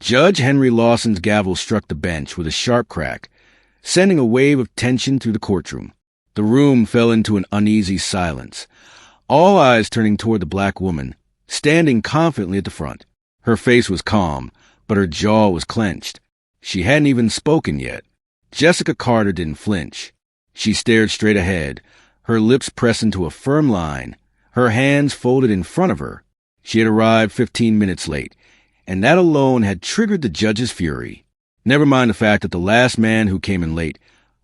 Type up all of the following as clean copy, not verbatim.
Judge Henry Lawson's gavel struck the bench with a sharp crack, sending a wave of tension through the courtroom. The room fell into an uneasy silence, all eyes turning toward the black woman, standing confidently at the front. Her face was calm, but her jaw was clenched. She hadn't even spoken yet. Jessica Carter didn't flinch. She stared straight ahead, her lips pressed into a firm line, her hands folded in front of her. She had arrived 15 minutes late, and that alone had triggered the judge's fury. Never mind the fact that the last man who came in late,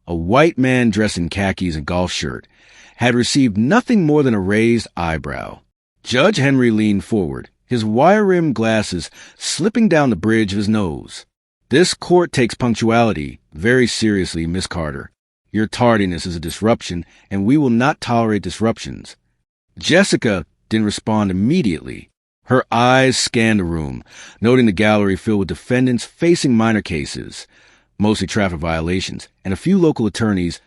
a white man dressed in khakis and golf shirt, had received nothing more than a raised eyebrow. Judge Henry leaned forward, his wire-rimmed glasses slipping down the bridge of his nose. "This court takes punctuality very seriously, Miss Carter. Your tardiness is a disruption, and we will not tolerate disruptions." Jessica didn't respond immediately. Her eyes scanned the room, noting the gallery filled with defendants facing minor cases, mostly traffic violations, and a few local attorneys,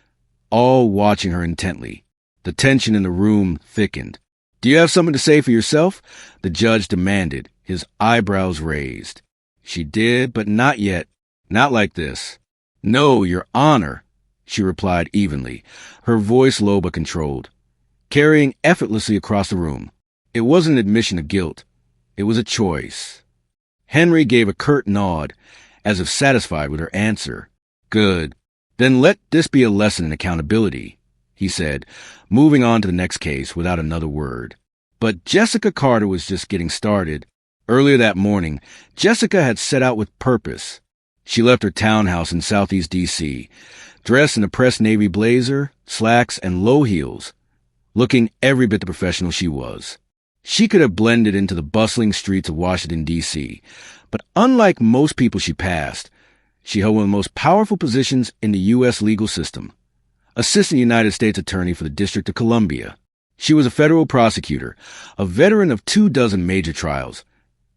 all watching her intently. The tension in the room thickened. "Do you have something to say for yourself?" the judge demanded, his eyebrows raised. She did, but not yet. Not like this. "No, Your Honor," she replied evenly, her voice low but controlled, carrying effortlessly across the room. It wasn't an admission of guilt. It was a choice. Henry gave a curt nod, as if satisfied with her answer. "Good. Then let this be a lesson in accountability," he said, moving on to the next case without another word. But Jessica Carter was just getting started. Earlier that morning, Jessica had set out with purpose. She left her townhouse in southeast D.C., dressed in a pressed navy blazer, slacks, and low heels, looking every bit the professional she was. She could have blended into the bustling streets of Washington, D.C., but unlike most people she passed, she held one of the most powerful positions in the U.S. legal system, Assistant United States Attorney for the District of Columbia. She was a federal prosecutor, a veteran of 24 major trials,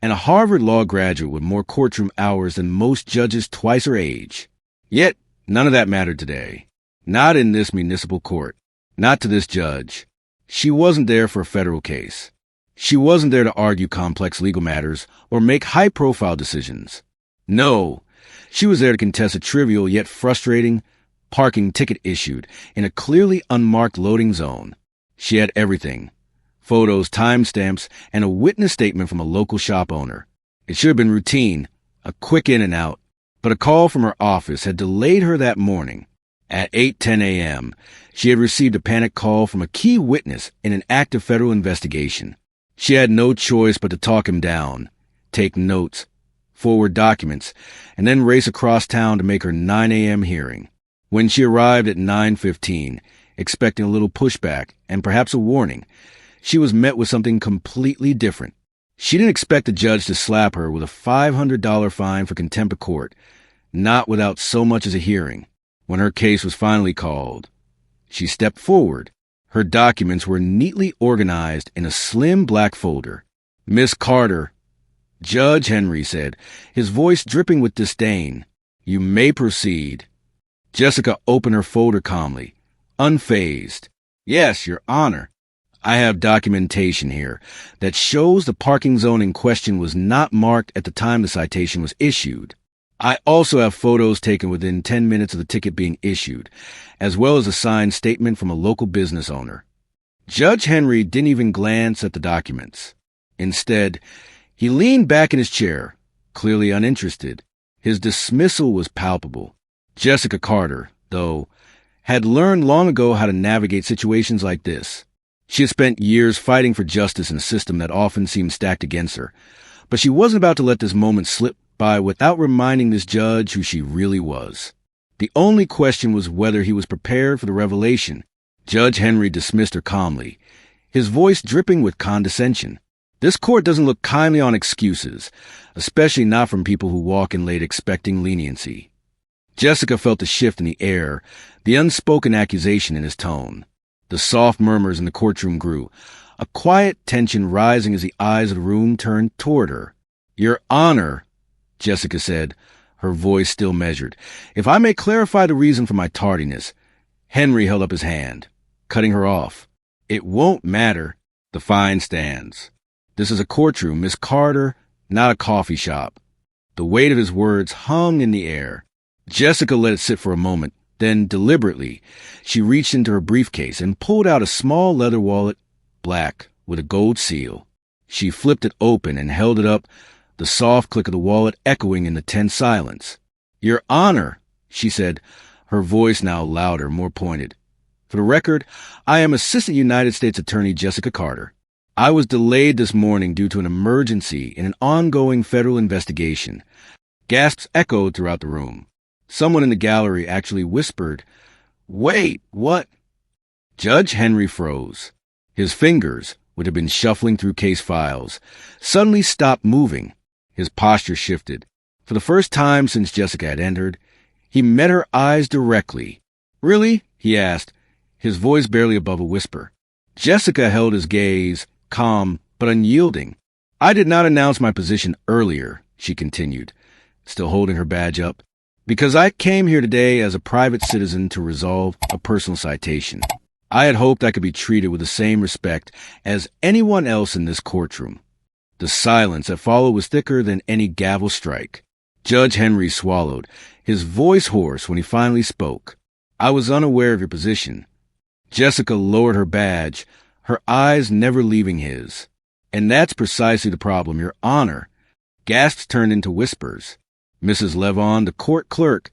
and a Harvard Law graduate with more courtroom hours than most judges twice her age. Yet, none of that mattered today. Not in this municipal court. Not to this judge. She wasn't there for a federal case. She wasn't there to argue complex legal matters or make high-profile decisions. No, she was there to contest a trivial yet frustrating parking ticket issued in a clearly unmarked loading zone. She had everything: photos, timestamps, and a witness statement from a local shop owner. It should have been routine, a quick in and out, but a call from her office had delayed her that morning. At 8:10 a.m., she had received a panic call from a key witness in an active federal investigation. She had no choice but to talk him down, take notes, forward documents, and then race across town to make her 9 a.m. hearing. When she arrived at 9:15, expecting a little pushback and perhaps a warning, she was met with something completely different. She didn't expect the judge to slap her with a $500 fine for contempt of court, not without so much as a hearing. When her case was finally called, she stepped forward. Her documents were neatly organized in a slim black folder. "Miss Carter," Judge Henry said, his voice dripping with disdain, "you may proceed." Jessica opened her folder calmly, unfazed. "Yes, Your Honor. I have documentation here that shows the parking zone in question was not marked at the time the citation was issued. I also have photos taken within 10 minutes of the ticket being issued, as well as a signed statement from a local business owner." Judge Henry didn't even glance at the documents. Instead, he leaned back in his chair, clearly uninterested. His dismissal was palpable. Jessica Carter, though, had learned long ago how to navigate situations like this. She had spent years fighting for justice in a system that often seemed stacked against her, but she wasn't about to let this moment slip by without reminding this judge who she really was. The only question was whether he was prepared for the revelation. Judge Henry dismissed her calmly, his voice dripping with condescension. This court doesn't look kindly on excuses, especially not from people who walk in late expecting leniency. Jessica felt the shift in the air, the unspoken accusation in his tone. The soft murmurs in the courtroom grew, a quiet tension rising as the eyes of the room turned toward her. "Your Honor," Jessica said, her voice still measured, "if I may clarify the reason for my tardiness." Henry held up his hand, cutting her off. "It won't matter. The fine stands. This is a courtroom, Miss Carter, not a coffee shop." The weight of his words hung in the air. Jessica let it sit for a moment. Then, deliberately, she reached into her briefcase and pulled out a small leather wallet, black, with a gold seal. She flipped it open and held it up, the soft click of the wallet echoing in the tense silence. "Your Honor," she said, her voice now louder, more pointed. "For the record, I am Assistant United States Attorney Jessica Carter. I was delayed this morning due to an emergency in an ongoing federal investigation." Gasps echoed throughout the room. Someone in the gallery actually whispered, "Wait, what?" Judge Henry froze. His fingers, which had been shuffling through case files, suddenly stopped moving. His posture shifted. For the first time since Jessica had entered, he met her eyes directly. "Really?" he asked, his voice barely above a whisper. Jessica held his gaze, calm but unyielding. "I did not announce my position earlier," she continued, still holding her badge up, "because I came here today as a private citizen to resolve a personal citation. I had hoped I could be treated with the same respect as anyone else in this courtroom." The silence that followed was thicker than any gavel strike. Judge Henry swallowed, his voice hoarse when he finally spoke. "I was unaware of your position." Jessica lowered her badge, her eyes never leaving his. "And that's precisely the problem, Your Honor." Gasps turned into whispers. Mrs. Levon, the court clerk,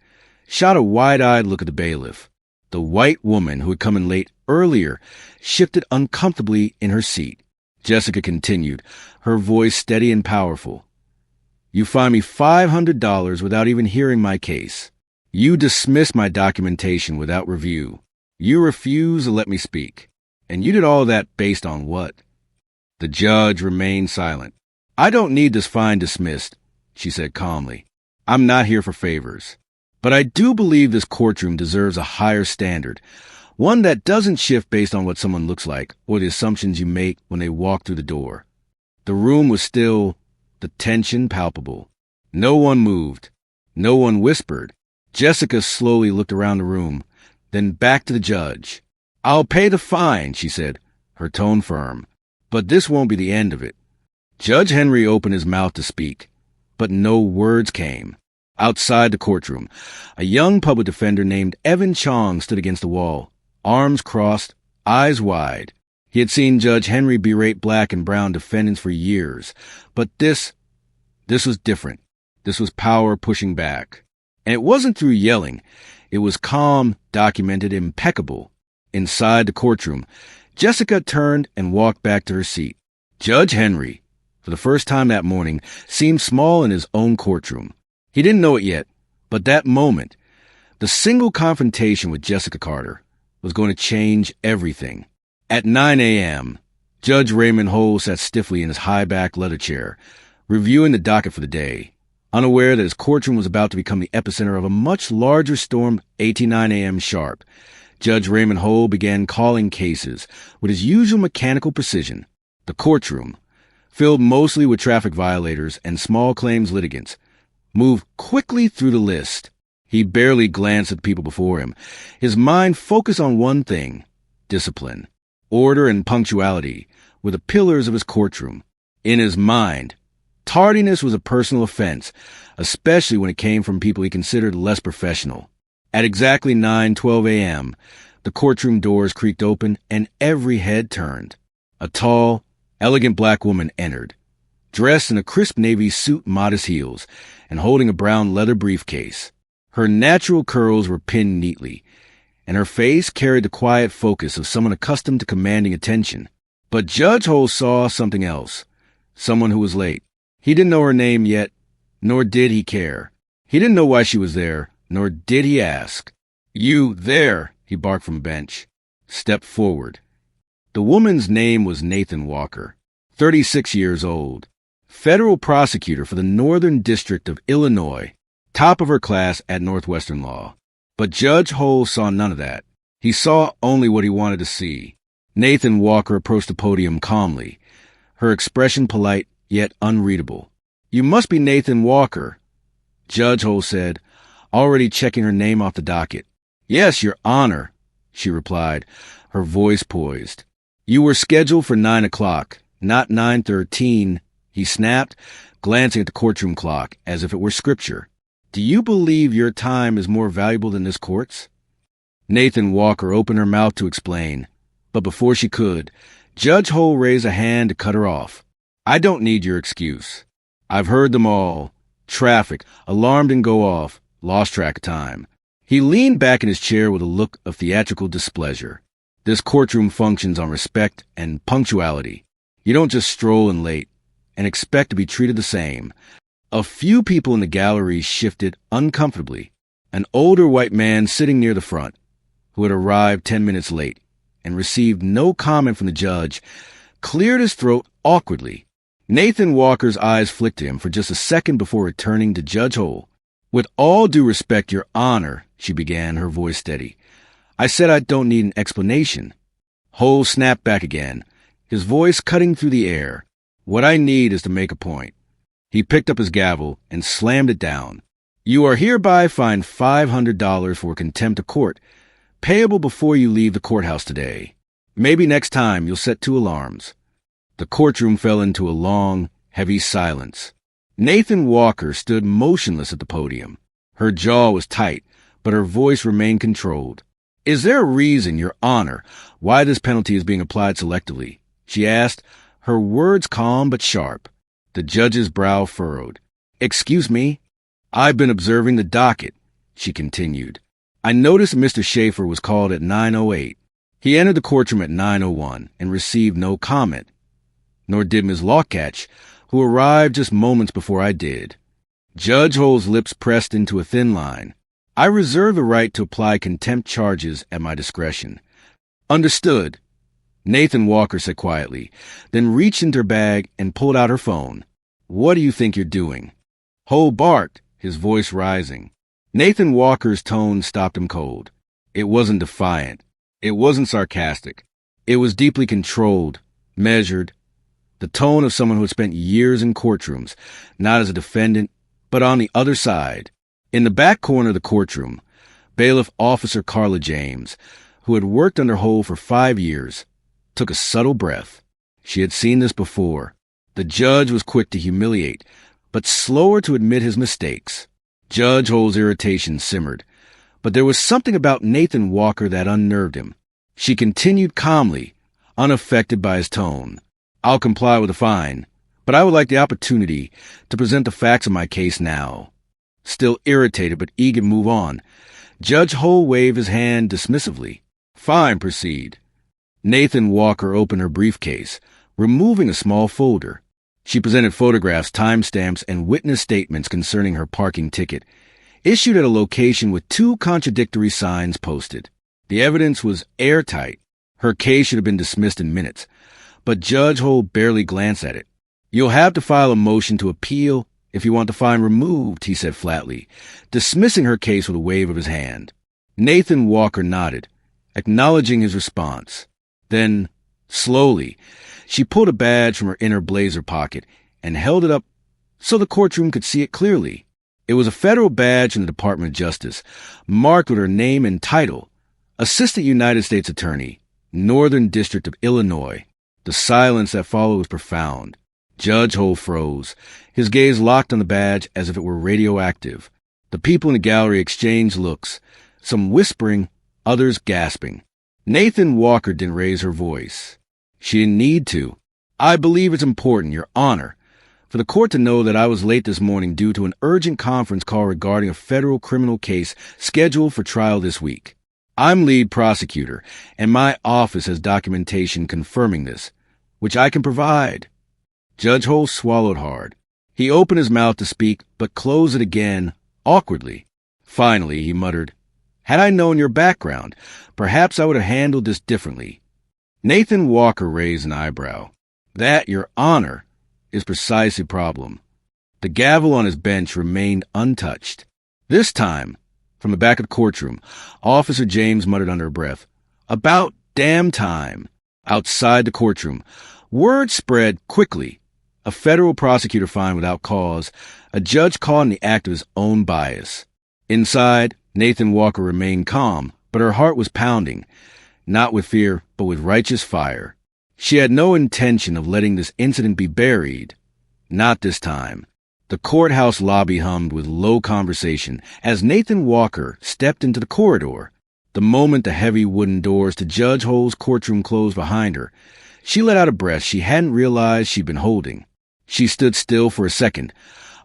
shot a wide-eyed look at the bailiff. The white woman who had come in late earlier shifted uncomfortably in her seat. Jessica continued, her voice steady and powerful. "You fine me $500 without even hearing my case. You dismiss my documentation without review. You refuse to let me speak. And you did all that based on what?" The judge remained silent. "I don't need this fine dismissed," she said calmly. "I'm not here for favors. But I do believe this courtroom deserves a higher standard, one that doesn't shift based on what someone looks like or the assumptions you make when they walk through the door." The room was still, the tension palpable. No one moved. No one whispered. Jessica slowly looked around the room, then back to the judge. "I'll pay the fine," she said, her tone firm. "But this won't be the end of it." Judge Henry opened his mouth to speak, but no words came. Outside the courtroom, a young public defender named Evan Chong stood against the wall, arms crossed, eyes wide. He had seen Judge Henry berate black and brown defendants for years, but this was different. This was power pushing back. And it wasn't through yelling. It was calm, documented, impeccable. Inside the courtroom, Jessica turned and walked back to her seat. Judge Henry, for the first time that morning, seemed small in his own courtroom. He didn't know it yet, but that moment, the single confrontation with Jessica Carter, was going to change everything. At 9 a.m., Judge Raymond Hull sat stiffly in his high-back leather chair, reviewing the docket for the day, unaware that his courtroom was about to become the epicenter of a much larger storm. 8:09 a.m. sharp. Judge Raymond Hull began calling cases with his usual mechanical precision. The courtroom, filled mostly with traffic violators and small claims litigants, moved quickly through the list. He barely glanced at the people before him. His mind focused on one thing: discipline. Order and punctuality were the pillars of his courtroom. In his mind, tardiness was a personal offense, especially when it came from people he considered less professional. At exactly 9:12 a.m., the courtroom doors creaked open and every head turned. A tall, elegant black woman entered, dressed in a crisp navy suit, modest heels, and holding a brown leather briefcase. Her natural curls were pinned neatly, and her face carried the quiet focus of someone accustomed to commanding attention. But Judge Hull saw something else, someone who was late. He didn't know her name yet, nor did he care. He didn't know why she was there, nor did he ask. "You there," he barked from a bench. Stepped forward. The woman's name was Nathan Walker, 36 years old, federal prosecutor for the Northern District of Illinois, top of her class at Northwestern Law. But Judge Hull saw none of that. He saw only what he wanted to see. Nathan Walker approached the podium calmly, her expression polite yet unreadable. "You must be Nathan Walker," Judge Hull said, already checking her name off the docket. "Yes, Your Honor," she replied, her voice poised. "You were scheduled for 9 o'clock, not 9:13, he snapped, glancing at the courtroom clock as if it were scripture. "Do you believe your time is more valuable than this court's?" Nathan Walker opened her mouth to explain, but before she could, Judge Hull raised a hand to cut her off. "I don't need your excuse. I've heard them all. Traffic, alarm didn't go off, lost track of time." He leaned back in his chair with a look of theatrical displeasure. This courtroom functions on respect and punctuality. You don't just stroll in late and expect to be treated the same. A few people in the gallery shifted uncomfortably. An older white man sitting near the front, who had arrived 10 minutes late and received no comment from the judge, cleared his throat awkwardly. Nathan Walker's eyes flicked to him for just a second before returning to Judge Hull. "With all due respect, Your Honor," she began, her voice steady, "I said I don't need an explanation." Hull snapped back again, his voice cutting through the air. "What I need is to make a point." He picked up his gavel and slammed it down. "You are hereby fined $500 for contempt of court, payable before you leave the courthouse today. Maybe next time you'll set 2 alarms." The courtroom fell into a long, heavy silence. Nathan Walker stood motionless at the podium. Her jaw was tight, but her voice remained controlled. "Is there a reason, Your Honor, why this penalty is being applied selectively?" she asked, her words calm but sharp. The judge's brow furrowed. "Excuse me? I've been observing the docket," she continued. "I noticed Mr. Schaefer was called at 9:08. He entered the courtroom at 9:01 and received no comment, nor did Ms. Lawcatch, who arrived just moments before I did." Judge Hull's lips pressed into a thin line. "I reserve the right to apply contempt charges at my discretion." "Understood," Nathan Walker said quietly, then reached into her bag and pulled out her phone. "What do you think you're doing?" Hull barked, his voice rising. Nathan Walker's tone stopped him cold. It wasn't defiant. It wasn't sarcastic. It was deeply controlled, measured, the tone of someone who had spent years in courtrooms, not as a defendant, but on the other side. In the back corner of the courtroom, Bailiff Officer Carla James, who had worked under Hull for 5 years, took a subtle breath. She had seen this before. The judge was quick to humiliate, but slower to admit his mistakes. Judge Hull's irritation simmered, but there was something about Nathan Walker that unnerved him. She continued calmly, unaffected by his tone. "I'll comply with the fine, but I would like the opportunity to present the facts of my case now." Still irritated but eager to move on, Judge Hull waved his hand dismissively. "Fine, proceed." Nathan Walker opened her briefcase, removing a small folder. She presented photographs, timestamps, and witness statements concerning her parking ticket, issued at a location with 2 contradictory signs posted. The evidence was airtight. Her case should have been dismissed in minutes, but Judge Hull barely glanced at it. "You'll have to file a motion to appeal if you want the fine removed," he said flatly, dismissing her case with a wave of his hand. Nathan Walker nodded, acknowledging his response. Then, slowly, she pulled a badge from her inner blazer pocket and held it up so the courtroom could see it clearly. It was a federal badge from the Department of Justice, marked with her name and title, Assistant United States Attorney, Northern District of Illinois. The silence that followed was profound. Judge Hull froze, his gaze locked on the badge as if it were radioactive. The people in the gallery exchanged looks, some whispering, others gasping. Nathan Walker didn't raise her voice. She didn't need to. "I believe it's important, Your Honor, for the court to know that I was late this morning due to an urgent conference call regarding a federal criminal case scheduled for trial this week. I'm lead prosecutor, and my office has documentation confirming this, which I can provide." Judge Hull swallowed hard. He opened his mouth to speak, but closed it again, awkwardly. Finally, he muttered, "Had I known your background, perhaps I would have handled this differently." Nathan Walker raised an eyebrow. "That, Your Honor, is precisely the problem." The gavel on his bench remained untouched. This time, from the back of the courtroom, Officer James muttered under her breath, "About damn time." Outside the courtroom, word spread quickly. A federal prosecutor fined without cause, a judge caught in the act of his own bias. Inside, Nathan Walker remained calm, but her heart was pounding, not with fear, but with righteous fire. She had no intention of letting this incident be buried. Not this time. The courthouse lobby hummed with low conversation as Nathan Walker stepped into the corridor. The moment the heavy wooden doors to Judge Hull's courtroom closed behind her, she let out a breath she hadn't realized she'd been holding. She stood still for a second,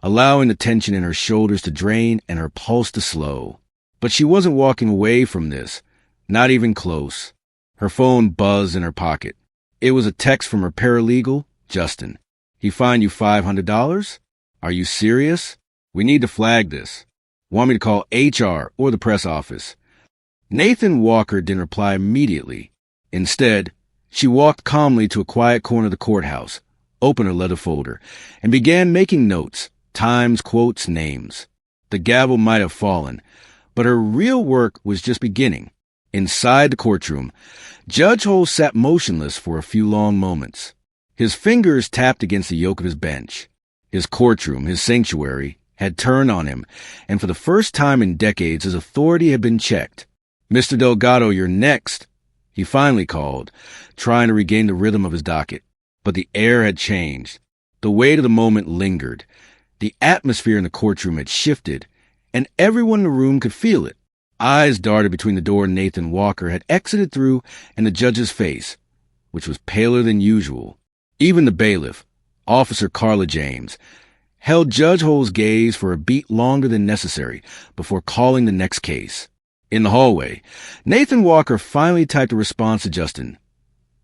allowing the tension in her shoulders to drain and her pulse to slow. But she wasn't walking away from this, not even close. Her phone buzzed in her pocket. It was a text from her paralegal, Justin. "He fined you $500? Are you serious? We need to flag this. Want me to call HR or the press office?" Nathan Walker didn't reply immediately. Instead, she walked calmly to a quiet corner of the courthouse, opened her leather folder, and began making notes, times, quotes, names. The gavel might have fallen, but her real work was just beginning. Inside the courtroom, Judge Hull sat motionless for a few long moments. His fingers tapped against the yoke of his bench. His courtroom, his sanctuary, had turned on him, and for the first time in decades his authority had been checked. "Mr. Delgado, you're next," he finally called, trying to regain the rhythm of his docket. But the air had changed. The weight of the moment lingered. The atmosphere in the courtroom had shifted, and everyone in the room could feel it. Eyes darted between the door Nathan Walker had exited through and the judge's face, which was paler than usual. Even the bailiff, Officer Carla James, held Judge Hull's gaze for a beat longer than necessary before calling the next case. In the hallway, Nathan Walker finally typed a response to Justin.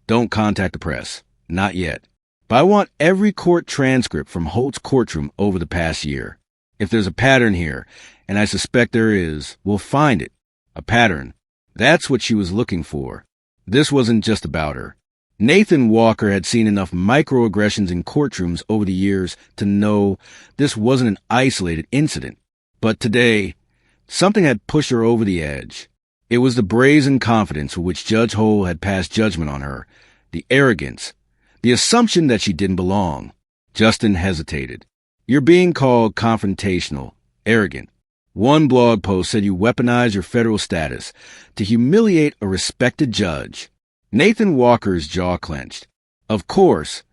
"Don't contact the press. Not yet. But I want every court transcript from Holt's courtroom over the past year. If there's a pattern here, and I suspect there is, we'll find it. A pattern. That's what she was looking for. This wasn't just about her. Nathan Walker had seen enough microaggressions in courtrooms over the years to know this wasn't an isolated incident. But today, something had pushed her over the edge. It was the brazen confidence with which Judge Hull had passed judgment on her, the arrogance, the assumption that she didn't belong. Justin hesitated. "You're being called confrontational, arrogant. One blog post said you weaponize your federal status to humiliate a respected judge." Nathan Walker's jaw clenched. Of course,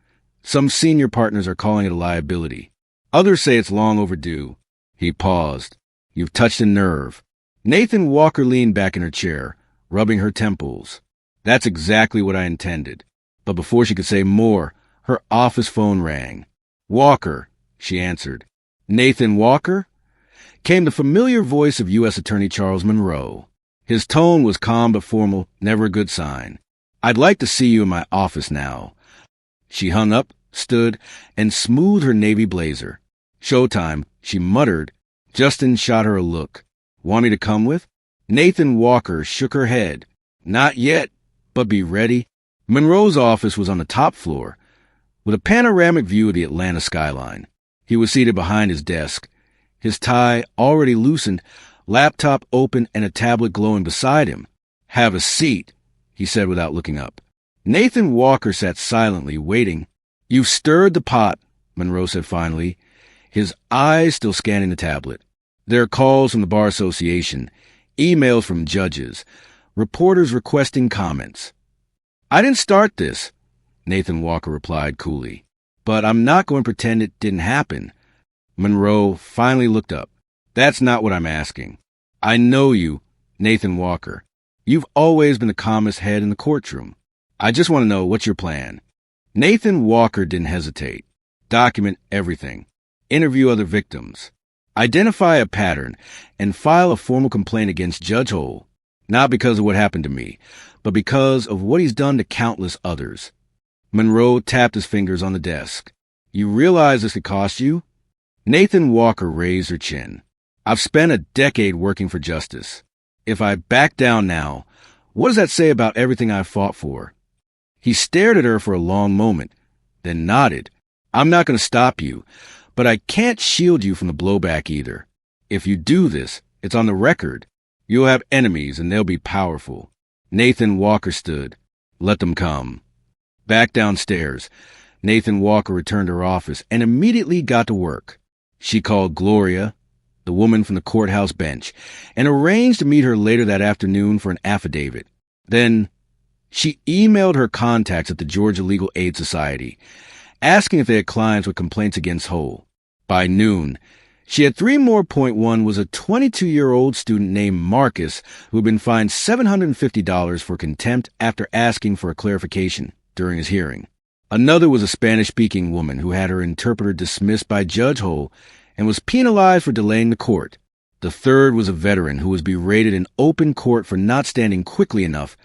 some senior partners are calling it a liability. Others say it's long overdue. He paused. "You've touched a nerve." Nathan Walker leaned back in her chair, rubbing her temples. "That's exactly what I intended." But before she could say more, her office phone rang. "Walker," she answered. "Nathan Walker?" Came the familiar voice of U.S. Attorney Charles Monroe. His tone was calm but formal, never a good sign. "I'd like to see you in my office now." She hung up, stood, and smoothed her navy blazer. "Showtime," she muttered. Justin shot her a look. "Want me to come with?" Nathan Walker shook her head. "Not yet, but be ready." Monroe's office was on the top floor, with a panoramic view of the Atlanta skyline. He was seated behind his desk, his tie already loosened, laptop open, and a tablet glowing beside him. "Have a seat," he said without looking up. Nathan Walker sat silently, waiting. "You've stirred the pot," Monroe said finally, his eyes still scanning the tablet. "There are calls from the Bar Association, emails from judges, reporters requesting comments." "I didn't start this," Nathan Walker replied coolly. "But I'm not going to pretend it didn't happen." Monroe finally looked up. "That's not what I'm asking. I know you, Nathan Walker. You've always been the calmest head in the courtroom. I just want to know what's your plan." Nathan Walker didn't hesitate. "Document everything. Interview other victims. Identify a pattern and file a formal complaint against Judge Hull, not because of what happened to me, but because of what he's done to countless others." Monroe tapped his fingers on the desk. "You realize this could cost you?" Nathan Walker raised her chin. "I've spent a decade working for justice. If I back down now, what does that say about everything I've fought for?" He stared at her for a long moment, then nodded. "I'm not going to stop you, but I can't shield you from the blowback either. If you do this, it's on the record. You'll have enemies, and they'll be powerful." Nathan Walker stood. "Let them come." Back downstairs, Nathan Walker returned to her office and immediately got to work. She called Gloria, the woman from the courthouse bench, and arranged to meet her later that afternoon for an affidavit. Then she emailed her contacts at the Georgia Legal Aid Society, asking if they had clients with complaints against Hull. By noon, she had three more. One was a 22-year-old student named Marcus who had been fined $750 for contempt after asking for a clarification during his hearing. Another was a Spanish-speaking woman who had her interpreter dismissed by Judge Hull and was penalized for delaying the court. The third was a veteran who was berated in open court for not standing quickly enough,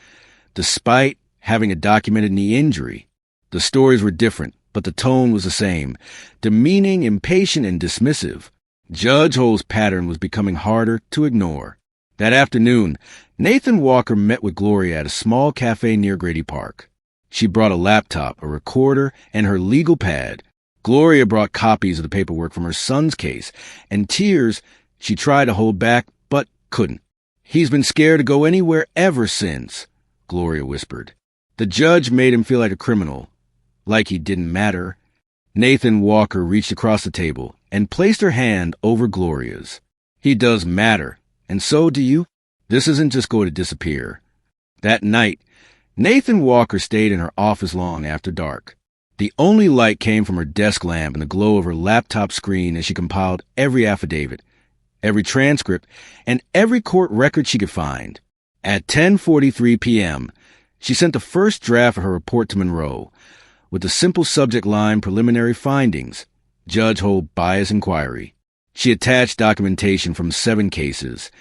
despite having a documented knee injury. The stories were different, but the tone was the same, demeaning, impatient, and dismissive. Judge Hull's pattern was becoming harder to ignore. That afternoon, Nathan Walker met with Gloria at a small cafe near Grady Park. She brought a laptop, a recorder, and her legal pad. Gloria brought copies of the paperwork from her son's case, and tears she tried to hold back, but couldn't. "He's been scared to go anywhere ever since," Gloria whispered. The judge made him feel like a criminal, like he didn't matter. Nathan Walker reached across the table and placed her hand over Gloria's. "He does matter, and so do you. This isn't just going to disappear." That night, Nathan Walker stayed in her office long after dark. The only light came from her desk lamp and the glow of her laptop screen as she compiled every affidavit, every transcript, and every court record she could find. At 10:43 p.m., she sent the first draft of her report to Monroe, with the simple subject line "Preliminary Findings, Judge Hull Bias Inquiry." She attached documentation from 7 cases,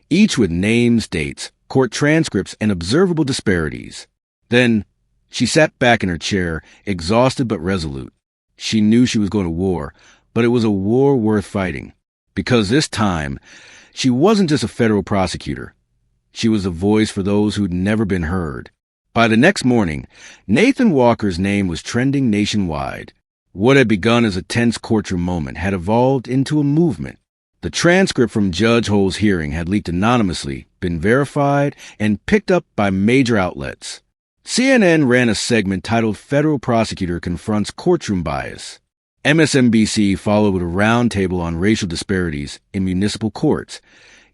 each with names, dates, court transcripts, and observable disparities. Then she sat back in her chair, exhausted but resolute. She knew she was going to war, but it was a war worth fighting. Because this time, she wasn't just a federal prosecutor. She was a voice for those who'd never been heard. By the next morning, Nathan Walker's name was trending nationwide. What had begun as a tense courtroom moment had evolved into a movement. The transcript from Judge Hull's hearing had leaked anonymously, been verified, and picked up by major outlets. CNN ran a segment titled "Federal Prosecutor Confronts Courtroom Bias." MSNBC followed with a roundtable on racial disparities in municipal courts,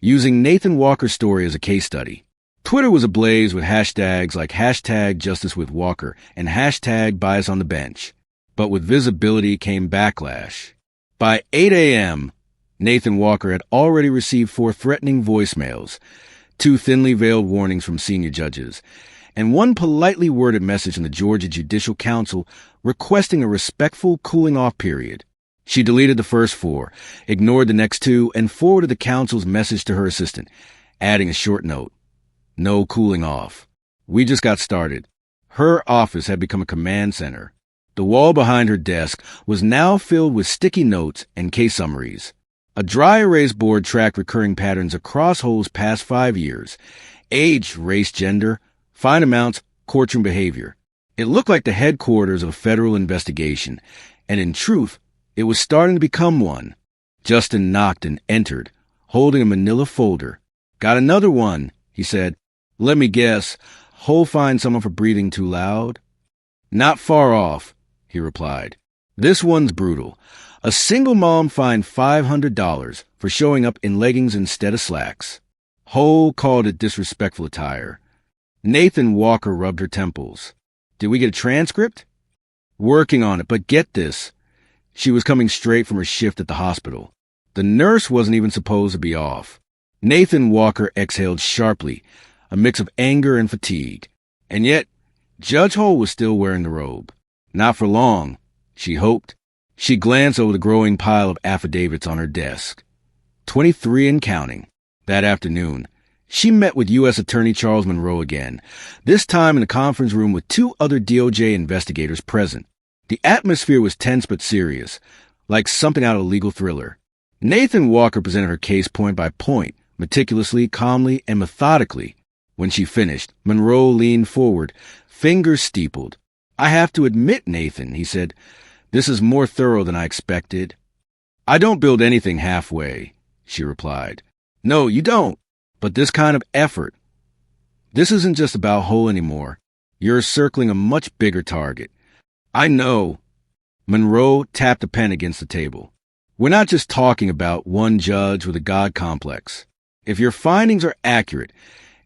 using Nathan Walker's story as a case study. Twitter was ablaze with hashtags like #JusticeWithWalker and #BiasOnTheBench. But with visibility came backlash. By 8 a.m., Nathan Walker had already received 4 threatening voicemails, 2 thinly veiled warnings from senior judges, and 1 politely worded message from the Georgia Judicial Council requesting a respectful cooling-off period. She deleted the first 4, ignored the next 2, and forwarded the council's message to her assistant, adding a short note. "No cooling off. We just got started." Her office had become a command center. The wall behind her desk was now filled with sticky notes and case summaries. A dry erase board tracked recurring patterns across Hull's past 5 years: age, race, gender, fine amounts, courtroom behavior. It looked like the headquarters of a federal investigation, and in truth, it was starting to become one. Justin knocked and entered, holding a manila folder. "Got another one," he said. "Let me guess, Hull fined someone for breathing too loud?" "Not far off," he replied. "This one's brutal. A single mom fined $500 for showing up in leggings instead of slacks. Hull called it disrespectful attire." Nathan Walker rubbed her temples. "Did we get a transcript?" "Working on it, but get this." She was coming straight from her shift at the hospital. The nurse wasn't even supposed to be off. Nathan Walker exhaled sharply, a mix of anger and fatigue. And yet, Judge Hull was still wearing the robe. Not for long, she hoped. She glanced over the growing pile of affidavits on her desk. 23 and counting. That afternoon, she met with U.S. Attorney Charles Monroe again, this time in the conference room with 2 other DOJ investigators present. The atmosphere was tense but serious, like something out of a legal thriller. Nathan Walker presented her case point by point, meticulously, calmly, and methodically. When she finished, Monroe leaned forward, fingers steepled. "I have to admit, Nathan," he said, "this is more thorough than I expected." "I don't build anything halfway," she replied. "No, you don't. But this kind of effort. This isn't just about Hull anymore. You're circling a much bigger target." "I know." Monroe tapped a pen against the table. "We're not just talking about one judge with a God complex. If your findings are accurate,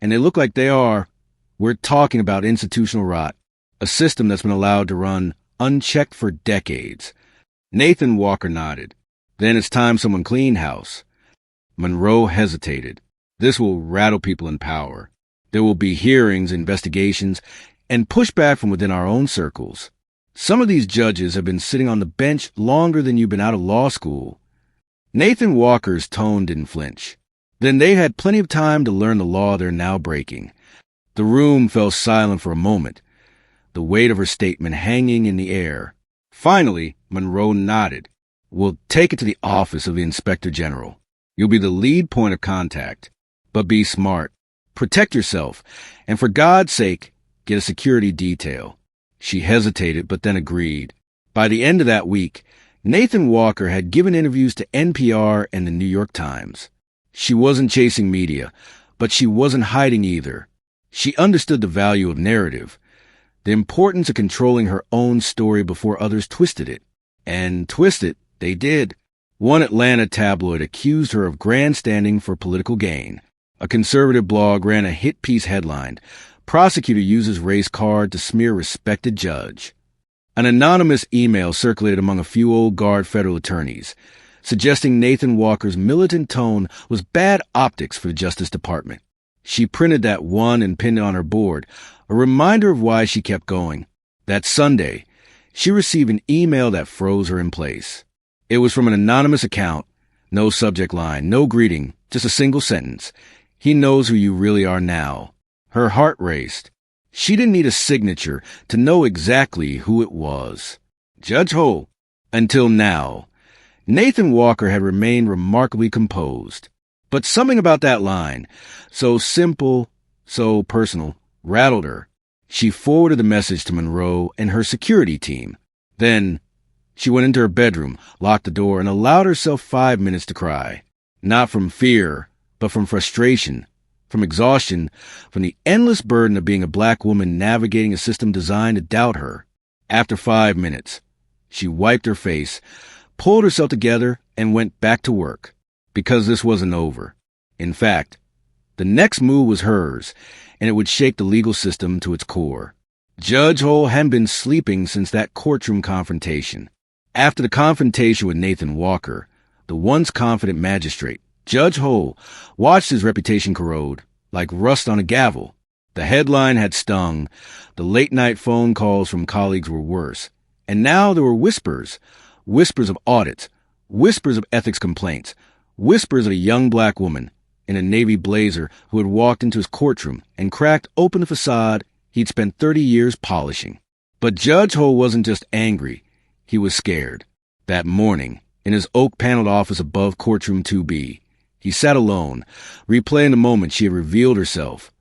and they look like they are, we're talking about institutional rot, a system that's been allowed to run unchecked for decades." Nathan Walker nodded. Then it's time someone cleaned house. Monroe hesitated. This will rattle people in power. There will be hearings, investigations, and pushback from within our own circles. Some of these judges have been sitting on the bench longer than you've been out of law school. Nathan Walker's tone didn't flinch. Then they had plenty of time to learn the law they're now breaking. The room fell silent for a moment, the weight of her statement hanging in the air. Finally, Monroe nodded. We'll take it to the office of the Inspector General. You'll be the lead point of contact. But be smart. Protect yourself. And for God's sake, get a security detail. She hesitated, but then agreed. By the end of that week, Nathan Walker had given interviews to NPR and the New York Times. She wasn't chasing media, but she wasn't hiding either. She understood the value of narrative, the importance of controlling her own story before others twisted it. And twist it, they did. One Atlanta tabloid accused her of grandstanding for political gain. A conservative blog ran a hit piece headlined, Prosecutor uses race card to smear respected judge. An anonymous email circulated among a few old guard federal attorneys, suggesting Nathan Walker's militant tone was bad optics for the Justice Department. She printed that one and pinned it on her board, a reminder of why she kept going. That Sunday, she received an email that froze her in place. It was from an anonymous account, no subject line, no greeting, just a single sentence. He knows who you really are now. Her heart raced. She didn't need a signature to know exactly who it was. Judge Hull. Until now, Nathan Walker had remained remarkably composed. But something about that line, so simple, so personal, rattled her. She forwarded the message to Monroe and her security team. Then she went into her bedroom, locked the door, and allowed herself 5 minutes to cry. Not from fear, but from frustration, from exhaustion, from the endless burden of being a black woman navigating a system designed to doubt her. After 5 minutes, she wiped her face, pulled herself together, and went back to work. Because this wasn't over. In fact, the next move was hers, and it would shake the legal system to its core. Judge Hull hadn't been sleeping since that courtroom confrontation. After the confrontation with Nathan Walker, the once confident magistrate, Judge Hull watched his reputation corrode, like rust on a gavel. The headline had stung, the late-night phone calls from colleagues were worse, and now there were whispers of audits, whispers of ethics complaints, whispers of a young black woman in a navy blazer who had walked into his courtroom and cracked open the facade he'd spent 30 years polishing. But Judge Hull wasn't just angry, he was scared. That morning, in his oak-paneled office above Courtroom 2B, he sat alone, replaying the moment she had revealed herself,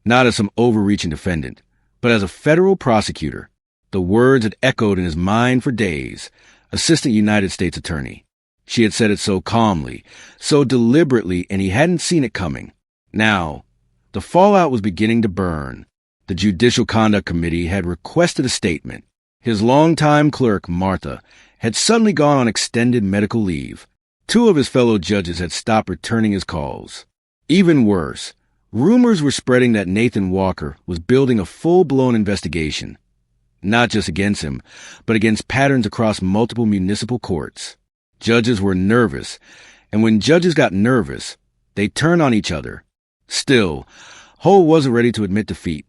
not as some overreaching defendant, but as a federal prosecutor. The words had echoed in his mind for days, Assistant United States Attorney. She had said it so calmly, so deliberately, and he hadn't seen it coming. Now, the fallout was beginning to burn. The Judicial Conduct Committee had requested a statement. His longtime clerk, Martha, had suddenly gone on extended medical leave. 2 of his fellow judges had stopped returning his calls. Even worse, rumors were spreading that Nathan Walker was building a full-blown investigation, not just against him, but against patterns across multiple municipal courts. Judges were nervous, and when judges got nervous, they turned on each other. Still, Hull wasn't ready to admit defeat.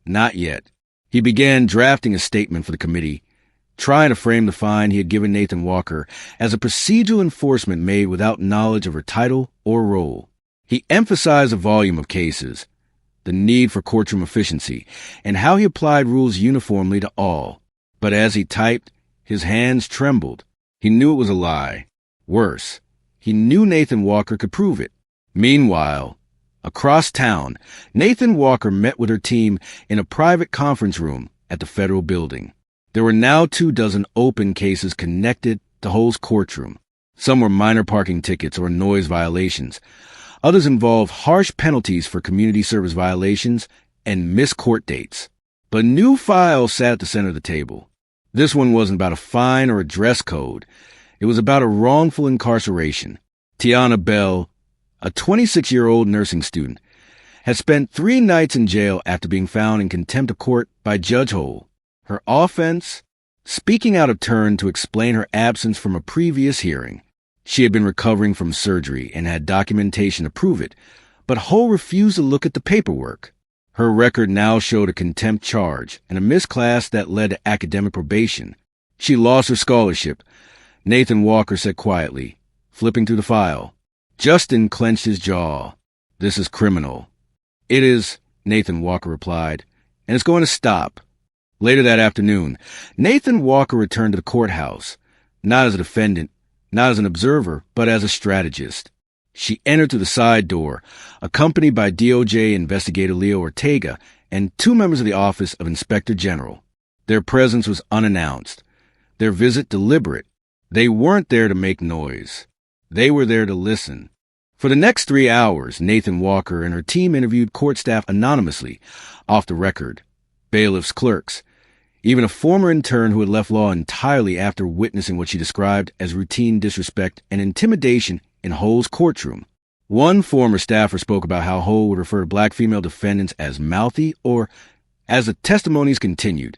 Not yet. He began drafting a statement for the committee, trying to frame the fine he had given Nathan Walker as a procedural enforcement made without knowledge of her title or role. He emphasized the volume of cases, the need for courtroom efficiency, and how he applied rules uniformly to all. But as he typed, his hands trembled. He knew it was a lie. Worse, he knew Nathan Walker could prove it. Meanwhile, across town, Nathan Walker met with her team in a private conference room at the federal building. There were now 24 open cases connected to Hull's courtroom. Some were minor parking tickets or noise violations. Others involved harsh penalties for community service violations and missed court dates. But new files sat at the center of the table. This one wasn't about a fine or a dress code. It was about a wrongful incarceration. Tiana Bell, a 26-year-old nursing student, had spent 3 nights in jail after being found in contempt of court by Judge Hull. Her offense? Speaking out of turn to explain her absence from a previous hearing. She had been recovering from surgery and had documentation to prove it, but Hull refused to look at the paperwork. Her record now showed a contempt charge and a missed class that led to academic probation. She lost her scholarship, Nathan Walker said quietly, flipping through the file. Justin clenched his jaw. This is criminal. It is, Nathan Walker replied, and it's going to stop. Later that afternoon, Nathan Walker returned to the courthouse, not as a defendant, not as an observer, but as a strategist. She entered through the side door, accompanied by DOJ investigator Leo Ortega and 2 members of the Office of Inspector General. Their presence was unannounced, their visit deliberate. They weren't there to make noise. They were there to listen. For the next 3 hours, Nathan Walker and her team interviewed court staff anonymously, off the record, bailiffs, clerks, even a former intern who had left law entirely after witnessing what she described as routine disrespect and intimidation in Hull's courtroom. One former staffer spoke about how Hull would refer to black female defendants as mouthy, or, as the testimonies continued,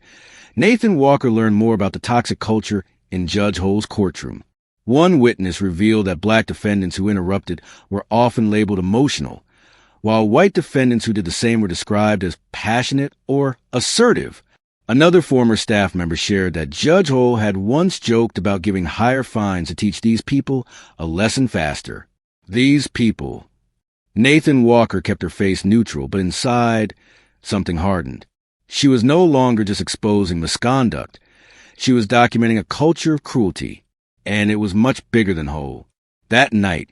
Nathan Walker learned more about the toxic culture in Judge Hull's courtroom. One witness revealed that black defendants who interrupted were often labeled emotional, while white defendants who did the same were described as passionate or assertive. Another former staff member shared that Judge Hull had once joked about giving higher fines to teach these people a lesson faster. These people. Nathan Walker kept her face neutral, but inside, something hardened. She was no longer just exposing misconduct. She was documenting a culture of cruelty, and it was much bigger than Hull. That night,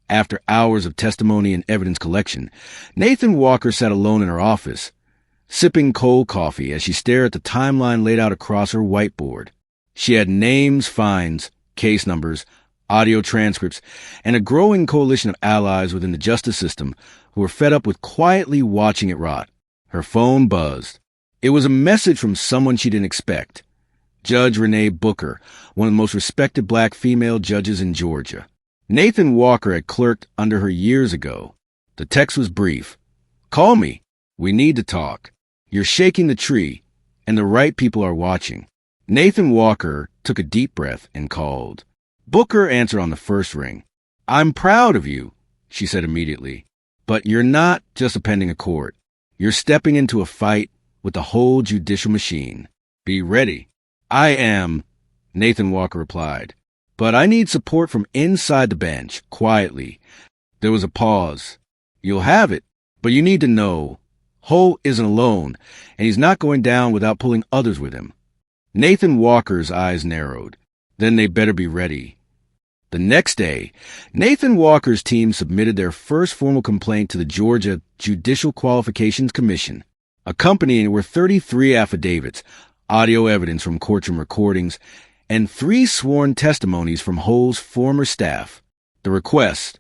after hours of testimony and evidence collection, Nathan Walker sat alone in her office, sipping cold coffee as she stared at the timeline laid out across her whiteboard. She had names, fines, case numbers, audio transcripts, and a growing coalition of allies within the justice system who were fed up with quietly watching it rot. Her phone buzzed. It was a message from someone she didn't expect. Judge Renee Booker, one of the most respected black female judges in Georgia. Nathan Walker had clerked under her years ago. The text was brief. Call me. We need to talk. You're shaking the tree, and the right people are watching. Nathan Walker took a deep breath and called. Booker answered on the first ring. I'm proud of you, she said immediately. But you're not just appending a court. You're stepping into a fight with the whole judicial machine. Be ready. I am, Nathan Walker replied. But I need support from inside the bench, quietly. There was a pause. You'll have it, but you need to know. Hull isn't alone, and he's not going down without pulling others with him. Nathan Walker's eyes narrowed. Then they better be ready. The next day, Nathan Walker's team submitted their first formal complaint to the Georgia Judicial Qualifications Commission. Accompanying were 33 affidavits, audio evidence from courtroom recordings, and 3 sworn testimonies from Hull's former staff. The request: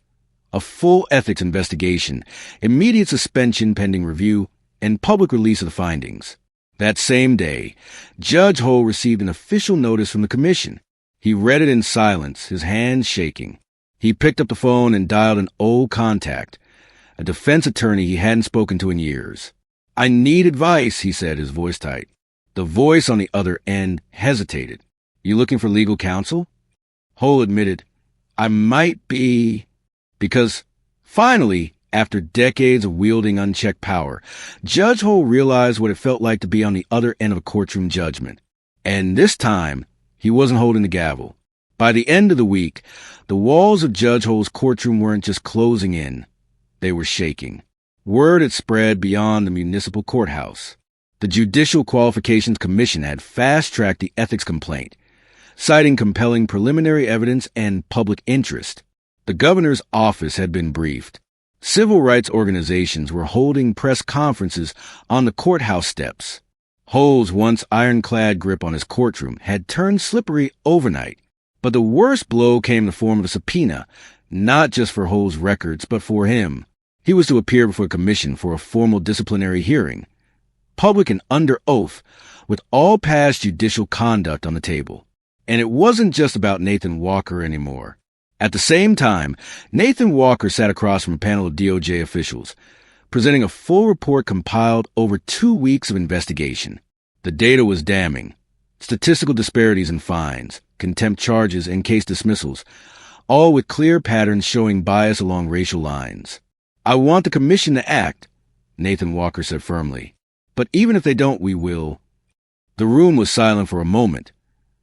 a full ethics investigation, immediate suspension pending review, and public release of the findings. That same day, Judge Hull received an official notice from the commission. He read it in silence, his hands shaking. He picked up the phone and dialed an old contact, a defense attorney he hadn't spoken to in years. I need advice, he said, his voice tight. The voice on the other end hesitated. You looking for legal counsel? Hull admitted, I might be... Because, finally, after decades of wielding unchecked power, Judge Hull realized what it felt like to be on the other end of a courtroom judgment. And this time, he wasn't holding the gavel. By the end of the week, the walls of Judge Hull's courtroom weren't just closing in. They were shaking. Word had spread beyond the municipal courthouse. The Judicial Qualifications Commission had fast-tracked the ethics complaint, citing compelling preliminary evidence and public interest. The governor's office had been briefed. Civil rights organizations were holding press conferences on the courthouse steps. Hull's once ironclad grip on his courtroom had turned slippery overnight. But the worst blow came in the form of a subpoena, not just for Hull's records, but for him. He was to appear before a commission for a formal disciplinary hearing, public and under oath, with all past judicial conduct on the table. And it wasn't just about Nathan Walker anymore. At the same time, Nathan Walker sat across from a panel of DOJ officials, presenting a full report compiled over 2 weeks of investigation. The data was damning. Statistical disparities in fines, contempt charges, and case dismissals, all with clear patterns showing bias along racial lines. "I want the commission to act," Nathan Walker said firmly. "But even if they don't, we will." The room was silent for a moment.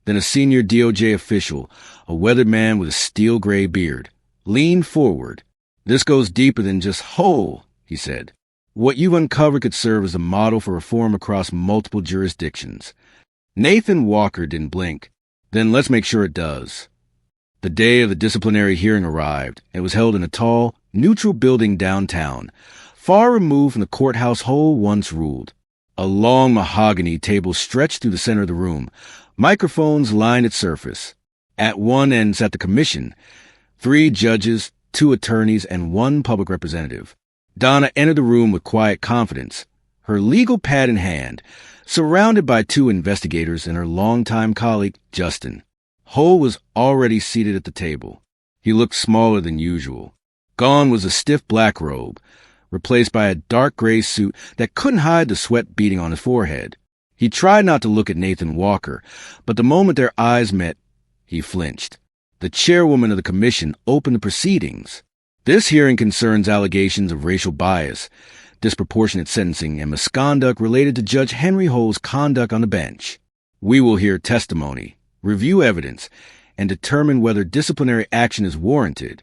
Then a senior DOJ official, a weathered man with a steel-gray beard, leaned forward. "This goes deeper than just Hull," he said. "What you've uncovered could serve as a model for reform across multiple jurisdictions." Nathan Walker didn't blink. "Then let's make sure it does." The day of the disciplinary hearing arrived. It was held in a tall, neutral building downtown, far removed from the courthouse Hull once ruled. A long mahogany table stretched through the center of the room. Microphones lined its surface. At one end sat the commission, 3 judges, 2 attorneys, and 1 public representative. Donna entered the room with quiet confidence, her legal pad in hand, surrounded by 2 investigators and her longtime colleague, Justin. Hull was already seated at the table. He looked smaller than usual. Gone was a stiff black robe, replaced by a dark gray suit that couldn't hide the sweat beading on his forehead. He tried not to look at Nathan Walker, but the moment their eyes met, he flinched. The chairwoman of the commission opened the proceedings. "This hearing concerns allegations of racial bias, disproportionate sentencing, and misconduct related to Judge Henry Hull's conduct on the bench. We will hear testimony, review evidence, and determine whether disciplinary action is warranted."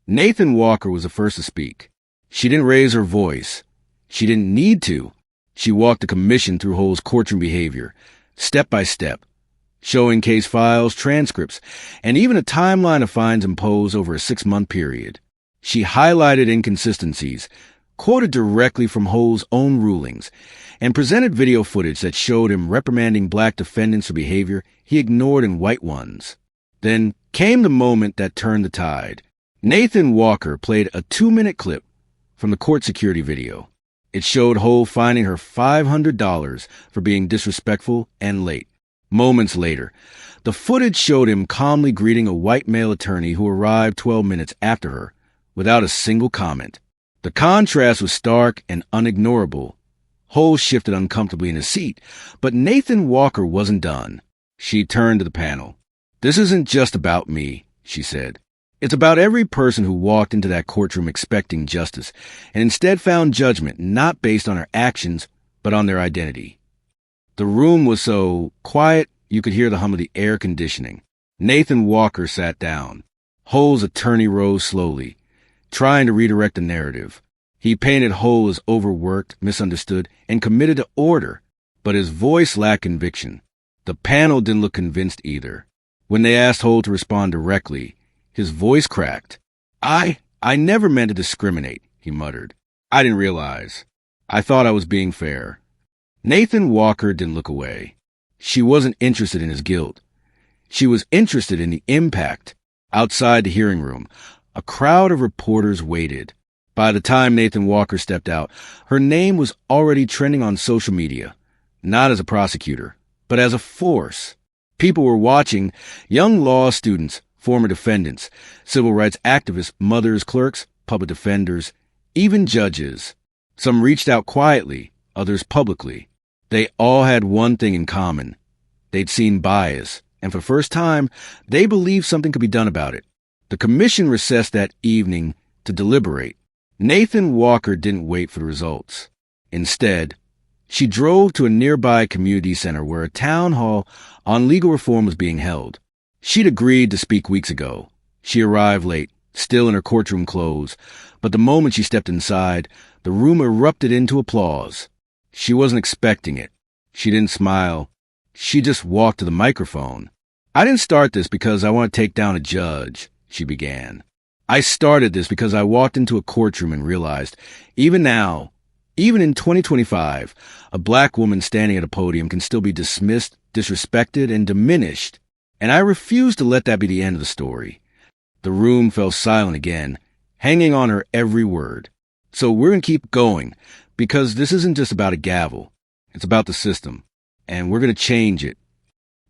Nathan Walker was the first to speak. She didn't raise her voice. She didn't need to. She walked the commission through Hull's courtroom behavior, step by step, showing case files, transcripts, and even a timeline of fines imposed over a 6-month period. She highlighted inconsistencies, quoted directly from Hull's own rulings, and presented video footage that showed him reprimanding black defendants for behavior he ignored in white ones. Then came the moment that turned the tide. Nathan Walker played a 2-minute clip from the court security video. It showed Hull fining her $500 for being disrespectful and late. Moments later, the footage showed him calmly greeting a white male attorney who arrived 12 minutes after her, without a single comment. The contrast was stark and unignorable. Hull shifted uncomfortably in his seat, but Nathan Walker wasn't done. She turned to the panel. "This isn't just about me," she said. "It's about every person who walked into that courtroom expecting justice and instead found judgment not based on their actions, but on their identity." The room was so quiet you could hear the hum of the air conditioning. Nathan Walker sat down. Hull's attorney rose slowly, trying to redirect the narrative. He painted Hull as overworked, misunderstood, and committed to order, but his voice lacked conviction. The panel didn't look convinced either. When they asked Hull to respond directly, his voice cracked. I never meant to discriminate," he muttered. "I didn't realize. I thought I was being fair." Nathan Walker didn't look away. She wasn't interested in his guilt. She was interested in the impact. Outside the hearing room, a crowd of reporters waited. By the time Nathan Walker stepped out, her name was already trending on social media, not as a prosecutor, but as a force. People were watching, young law students, former defendants, civil rights activists, mothers, clerks, public defenders, even judges. Some reached out quietly, others publicly. They all had one thing in common. They'd seen bias, and for the first time, they believed something could be done about it. The commission recessed that evening to deliberate. Nathan Walker didn't wait for the results. Instead, she drove to a nearby community center where a town hall on legal reform was being held. She'd agreed to speak weeks ago. She arrived late, still in her courtroom clothes, but the moment she stepped inside, the room erupted into applause. She wasn't expecting it. She didn't smile. She just walked to the microphone. "I didn't start this because I want to take down a judge," she began. "I started this because I walked into a courtroom and realized, even now, even in 2025, a black woman standing at a podium can still be dismissed, disrespected, and diminished. And I refuse to let that be the end of the story." The room fell silent again, hanging on her every word. "So we're going to keep going, because this isn't just about a gavel. It's about the system, and we're going to change it."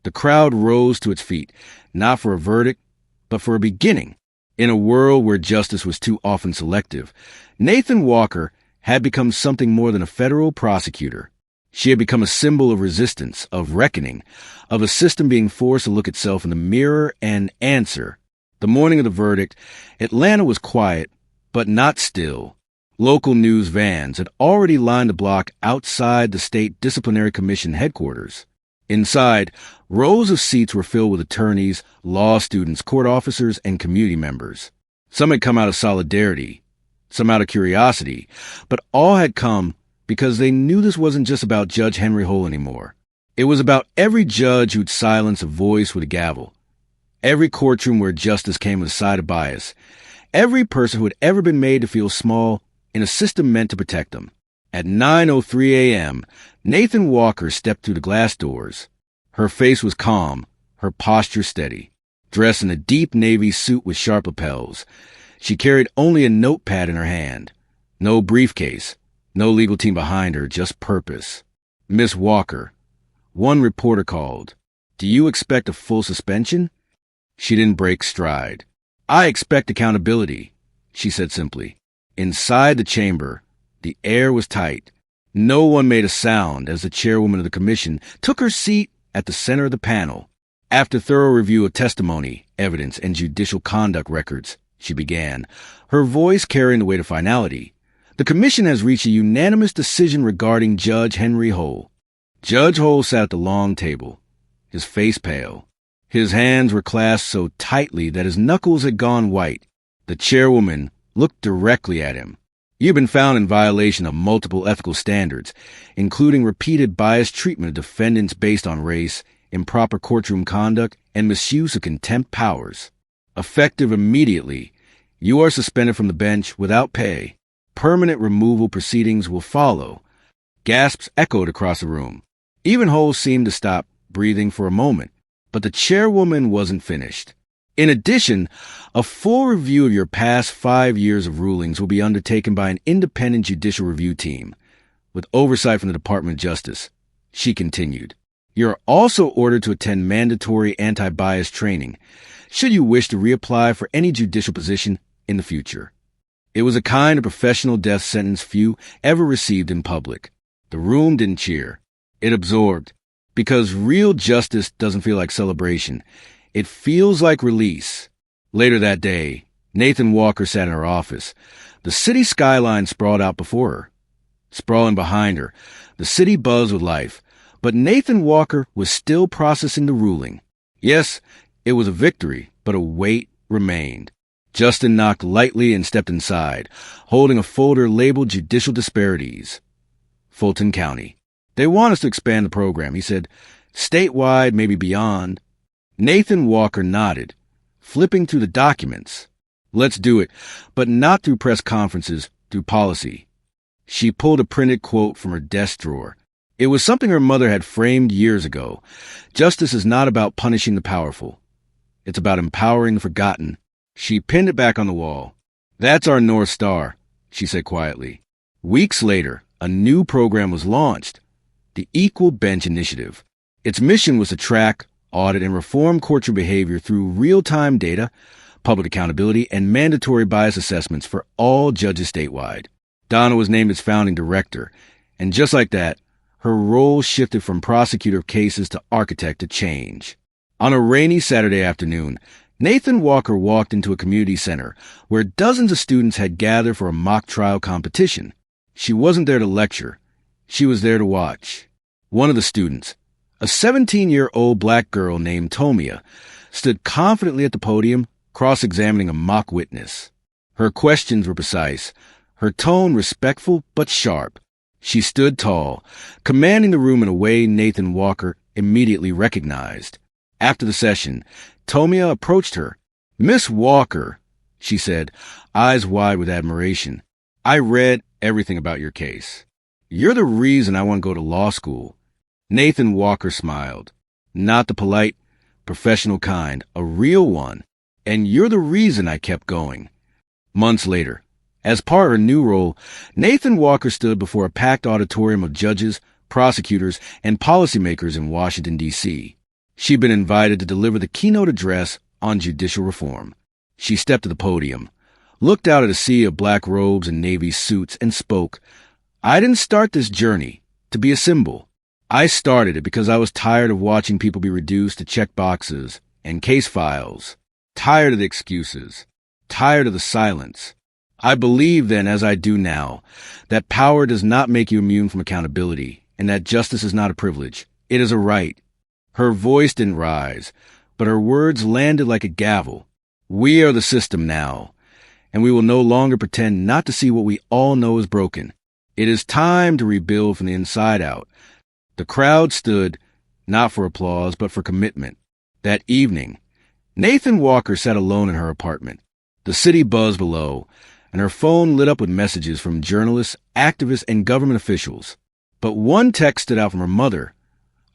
The crowd rose to its feet, not for a verdict, but for a beginning. In a world where justice was too often selective, Nathan Walker had become something more than a federal prosecutor. She had become a symbol of resistance, of reckoning, of a system being forced to look itself in the mirror and answer. The morning of the verdict, Atlanta was quiet, but not still. Local news vans had already lined the block outside the State Disciplinary Commission headquarters. Inside, rows of seats were filled with attorneys, law students, court officers, and community members. Some had come out of solidarity, some out of curiosity, but all had come because they knew this wasn't just about Judge Henry Hull anymore. It was about every judge who'd silence a voice with a gavel, every courtroom where justice came with a side of bias, every person who had ever been made to feel small in a system meant to protect them. At 9:03 a.m., Nathan Walker stepped through the glass doors. Her face was calm, her posture steady. Dressed in a deep navy suit with sharp lapels, she carried only a notepad in her hand. No briefcase, no legal team behind her, just purpose. "Miss Walker," one reporter called. "Do you expect a full suspension?" She didn't break stride. "I expect accountability," she said simply. Inside the chamber, the air was tight. No one made a sound as the chairwoman of the commission took her seat at the center of the panel. After thorough review of testimony, evidence, and judicial conduct records, she began, her voice carrying the weight of finality. "The commission has reached a unanimous decision regarding Judge Henry Hull." Judge Hull sat at the long table, his face pale. His hands were clasped so tightly that his knuckles had gone white. The chairwoman looked directly at him. "You've been found in violation of multiple ethical standards, including repeated biased treatment of defendants based on race, improper courtroom conduct, and misuse of contempt powers. Effective immediately, you are suspended from the bench without pay. Permanent removal proceedings will follow." Gasps echoed across the room. Even Hull seemed to stop breathing for a moment, but the chairwoman wasn't finished. "In addition, a full review of your past 5 years of rulings will be undertaken by an independent judicial review team, with oversight from the Department of Justice," she continued. "You're also ordered to attend mandatory anti-bias training, should you wish to reapply for any judicial position in the future." It was a kind of professional death sentence few ever received in public. The room didn't cheer. It absorbed. Because real justice doesn't feel like celebration. It feels like release. Later that day, Nathan Walker sat in her office. The city skyline sprawled out before her. Sprawling behind her, the city buzzed with life. But Nathan Walker was still processing the ruling. Yes, it was a victory, but a weight remained. Justin knocked lightly and stepped inside, holding a folder labeled Judicial Disparities. "Fulton County. They want us to expand the program," he said. "Statewide, maybe beyond." Nathan Walker nodded, flipping through the documents. "Let's do it, but not through press conferences, through policy." She pulled a printed quote from her desk drawer. It was something her mother had framed years ago. "Justice is not about punishing the powerful. It's about empowering the forgotten." She pinned it back on the wall. "That's our North Star," she said quietly. Weeks later, a new program was launched, the Equal Bench Initiative. Its mission was to track, audit, and reform courtroom behavior through real-time data, public accountability, and mandatory bias assessments for all judges statewide. Donna was named its founding director, and just like that, her role shifted from prosecutor of cases to architect of change. On a rainy Saturday afternoon, Nathan Walker walked into a community center where dozens of students had gathered for a mock trial competition. She wasn't there to lecture. She was there to watch. One of the students, a 17-year-old black girl named Tomia, stood confidently at the podium, cross-examining a mock witness. Her questions were precise, her tone respectful but sharp. She stood tall, commanding the room in a way Nathan Walker immediately recognized. After the session, Tomia approached her. "Miss Walker," she said, eyes wide with admiration, "I read everything about your case. You're the reason I want to go to law school." Nathan Walker smiled. "Not the polite, professional kind, a real one. And you're the reason I kept going." Months later, as part of her new role, Nathan Walker stood before a packed auditorium of judges, prosecutors, and policymakers in Washington, D.C. She'd been invited to deliver the keynote address on judicial reform. She stepped to the podium, looked out at a sea of black robes and navy suits, and spoke. "I didn't start this journey to be a symbol. I started it because I was tired of watching people be reduced to check boxes and case files. Tired of the excuses. Tired of the silence. I believe then, as I do now, that power does not make you immune from accountability, and that justice is not a privilege. It is a right. Her voice didn't rise, but her words landed like a gavel. We are the system now, and we will no longer pretend not to see what we all know is broken. It is time to rebuild from the inside out. The crowd stood, not for applause, but for commitment. That evening, Nathan Walker sat alone in her apartment. The city buzzed below, and her phone lit up with messages from journalists, activists, and government officials. But one text stood out from her mother.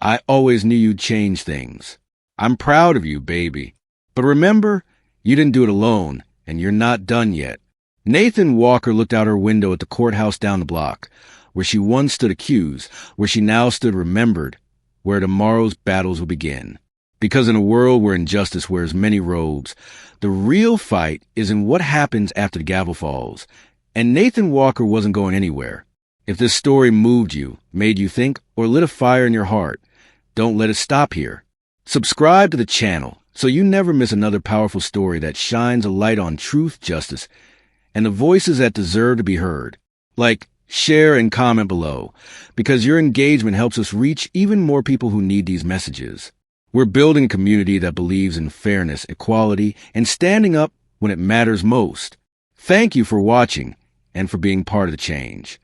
I always knew you'd change things. I'm proud of you, baby. But remember, you didn't do it alone, and you're not done yet. Nathan Walker looked out her window at the courthouse down the block, where she once stood accused, where she now stood remembered, where tomorrow's battles will begin. Because in a world where injustice wears many robes, the real fight is in what happens after the gavel falls. And Nathan Walker wasn't going anywhere. If this story moved you, made you think, or lit a fire in your heart, don't let it stop here. Subscribe to the channel so you never miss another powerful story that shines a light on truth, justice, and the voices that deserve to be heard. Like, share, and comment below, because your engagement helps us reach even more people who need these messages. We're building a community that believes in fairness, equality, and standing up when it matters most. Thank you for watching and for being part of the change.